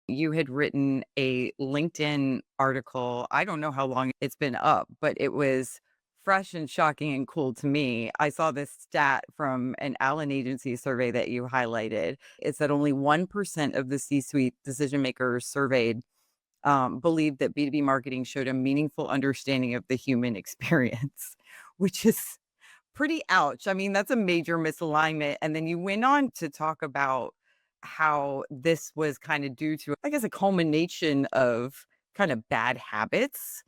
You had written a LinkedIn article. I don't know how long it's been up, but it was fresh and shocking and cool to me. I saw this stat from an Allen agency survey that you highlighted. It said only 1% of the C suite decision makers surveyed believed that B2B marketing showed a meaningful understanding of the human experience, which is pretty ouch. I mean, that's a major misalignment. And then you went on to talk about how this was kind of due to, I guess, a culmination of kind of bad habits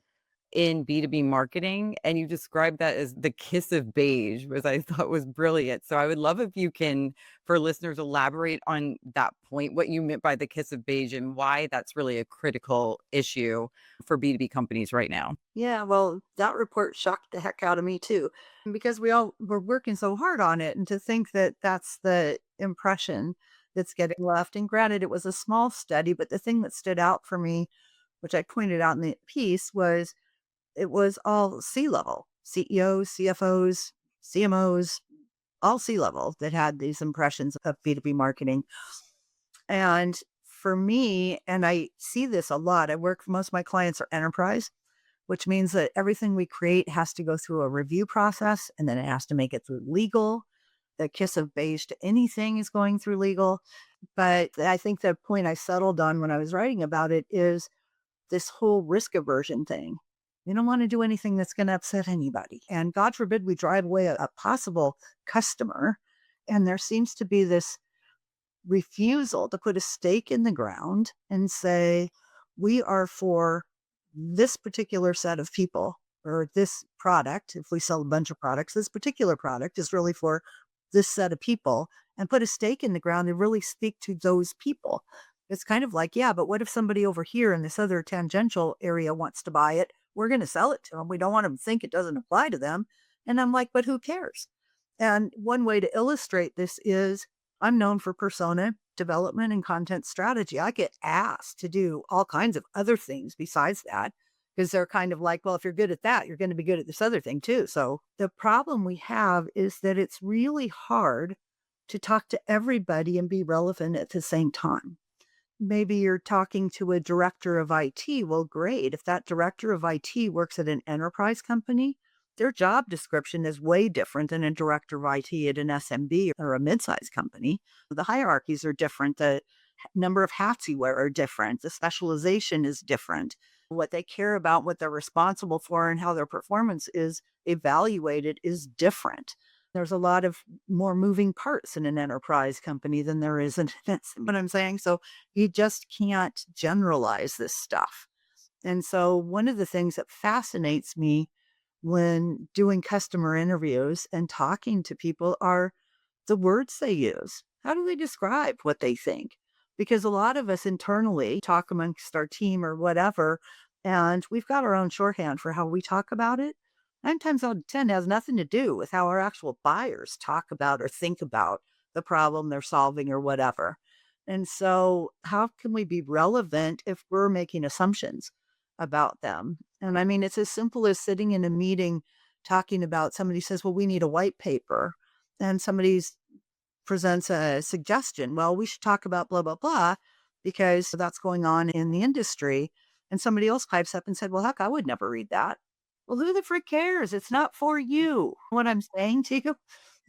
in B2B marketing, and you described that as the kiss of beige, which I thought was brilliant. So I would love if you can, for listeners, elaborate on that point, what you meant by the kiss of beige and why that's really a critical issue for B2B companies right now. Yeah, well, that report shocked the heck out of me too, because we all were working so hard on it, and to think that that's the impression that's getting left. And granted, it was a small study, but the thing that stood out for me, which I pointed out in the piece, was it was all C-level, CEOs, CFOs, CMOs, all C-level that had these impressions of B2B marketing. And for me, and I see this a lot, most of my clients are enterprise, which means that everything we create has to go through a review process and then it has to make it through legal. The kiss of beige to anything is going through legal. But I think the point I settled on when I was writing about it is this whole risk aversion thing. We don't want to do anything that's going to upset anybody. And God forbid we drive away a possible customer. And there seems to be this refusal to put a stake in the ground and say, we are for this particular set of people or this product. If we sell a bunch of products, this particular product is really for this set of people, and put a stake in the ground and really speak to those people. It's kind of like, yeah, but what if somebody over here in this other tangential area wants to buy it? We're going to sell it to them. We don't want them to think it doesn't apply to them. And I'm like, but who cares? And one way to illustrate this is I'm known for persona development and content strategy. I get asked to do all kinds of other things besides that because they're kind of like, well, if you're good at that, you're going to be good at this other thing too. So the problem we have is that it's really hard to talk to everybody and be relevant at the same time. Maybe you're talking to a director of IT. Well, great. If that director of IT works at an enterprise company, their job description is way different than a director of IT at an SMB or a mid-sized company. The hierarchies are different. The number of hats you wear are different. The specialization is different. What they care about, what they're responsible for, and how their performance is evaluated is different. There's a lot of more moving parts in an enterprise company than there is in that's what I'm saying. So you just can't generalize this stuff. And so one of the things that fascinates me when doing customer interviews and talking to people are the words they use. How do they describe what they think? Because a lot of us internally talk amongst our team or whatever, and we've got our own shorthand for how we talk about it. 9 times out of 10 has nothing to do with how our actual buyers talk about or think about the problem they're solving or whatever. And so, how can we be relevant if we're making assumptions about them? And I mean, it's as simple as sitting in a meeting talking about somebody says, well, we need a white paper. And somebody's presents a suggestion. Well, we should talk about blah, blah, blah, because that's going on in the industry. And somebody else pipes up and said, well, heck, I would never read that. Well, who the frick cares? It's not for you. What I'm saying to you.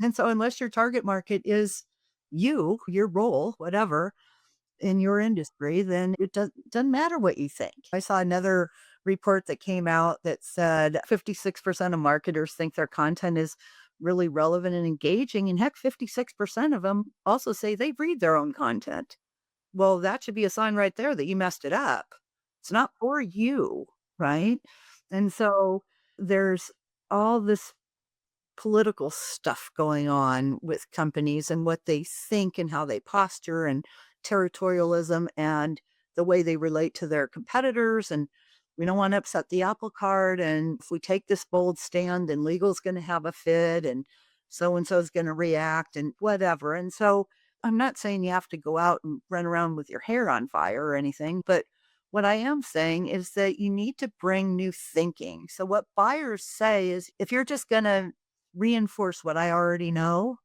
And so, unless your target market is you, your role, whatever, in your industry, then doesn't matter what you think. I saw another report that came out that said 56% of marketers think their content is really relevant and engaging. And heck, 56% of them also say they read their own content. Well, that should be a sign right there that you messed it up. It's not for you, right? And so there's all this political stuff going on with companies and what they think and how they posture and territorialism and the way they relate to their competitors. And we don't want to upset the apple cart. And if we take this bold stand, then legal's going to have a fit and so is going to react and whatever. And so I'm not saying you have to go out and run around with your hair on fire or anything, but what I am saying is that you need to bring new thinking. So what buyers say is if you're just going to reinforce what I already know,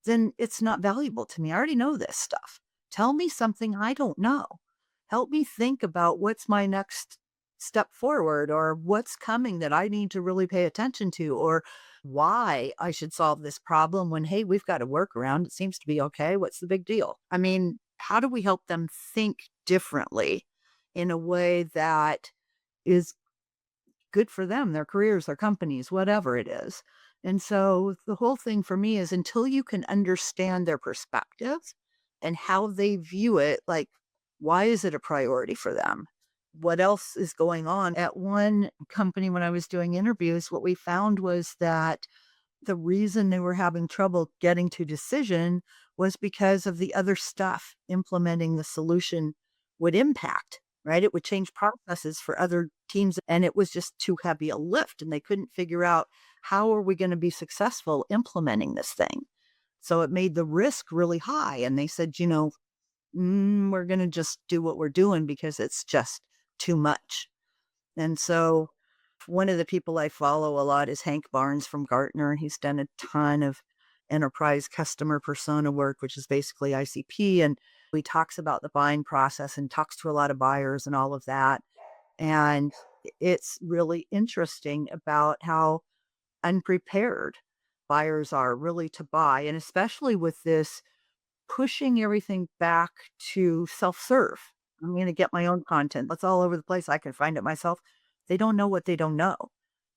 then it's not valuable to me. I already know this stuff. Tell me something I don't know. help me think about what's my next step forward or what's coming that I need to really pay attention to or why I should solve this problem when, hey, we've got a workaround. It seems to be okay. What's the big deal? I mean, how do we help them think differently in a way that is good for them, their careers, their companies, whatever it is? And so the whole thing for me is until you can understand their perspective and how they view it, like, why is it a priority for them? What else is going on? At one company, when I was doing interviews, what we found was that the reason they were having trouble getting to decision was because of the other stuff implementing the solution would impact, right? It would change processes for other teams, and it was just too heavy a lift, and they couldn't figure out how are we going to be successful implementing this thing. So it made the risk really high. And they said, we're going to just do what we're doing because it's just too much. And so one of the people I follow a lot is Hank Barnes from Gartner. He's done a ton of enterprise customer persona work, which is basically ICP. And he talks about the buying process and talks to a lot of buyers and all of that. And it's really interesting about how unprepared buyers are really to buy. And especially with this pushing everything back to self-serve. I'm gonna get my own content. That's all over the place. I can find it myself. They don't know what they don't know.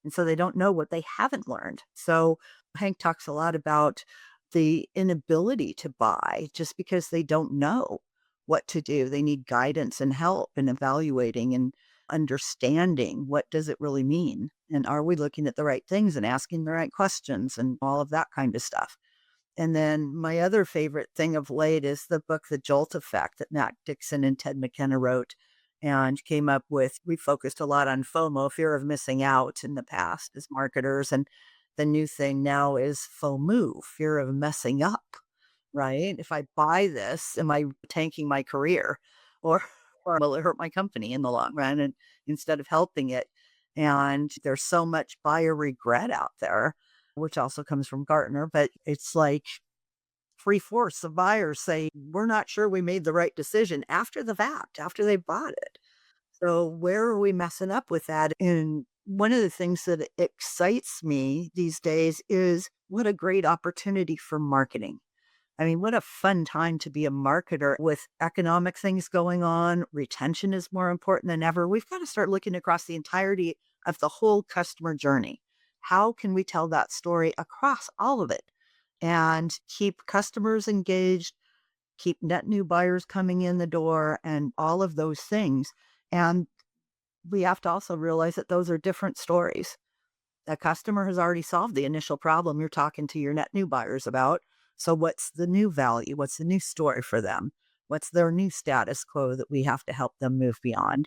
And so they don't know what they haven't learned. So Hank talks a lot about the inability to buy just because they don't know what to do. They need guidance and help in evaluating and understanding what does it really mean? And are we looking at the right things and asking the right questions and all of that kind of stuff. And then my other favorite thing of late is the book, The Jolt Effect, that Matt Dixon and Ted McKenna wrote and came up with. We focused a lot on FOMO, fear of missing out in the past as marketers. And the new thing now is FOMO, fear of messing up, right? If I buy this, am I tanking my career or, or will it hurt my company in the long run? And instead of helping it. And there's so much buyer regret out there, which also comes from Gartner, but it's like three-fourths of buyers say, we're not sure we made the right decision after the fact, after they bought it. So where are we messing up with that? And one of the things that excites me these days is what a great opportunity for marketing. I mean, what a fun time to be a marketer with economic things going on. Retention is more important than ever. We've got to start looking across the entirety of the whole customer journey. How can we tell that story across all of it and keep customers engaged, keep net new buyers coming in the door, and all of those things? And we have to also realize that those are different stories. A customer has already solved the initial problem you're talking to your net new buyers about. So what's the new value? What's the new story for them? What's their new status quo that we have to help them move beyond?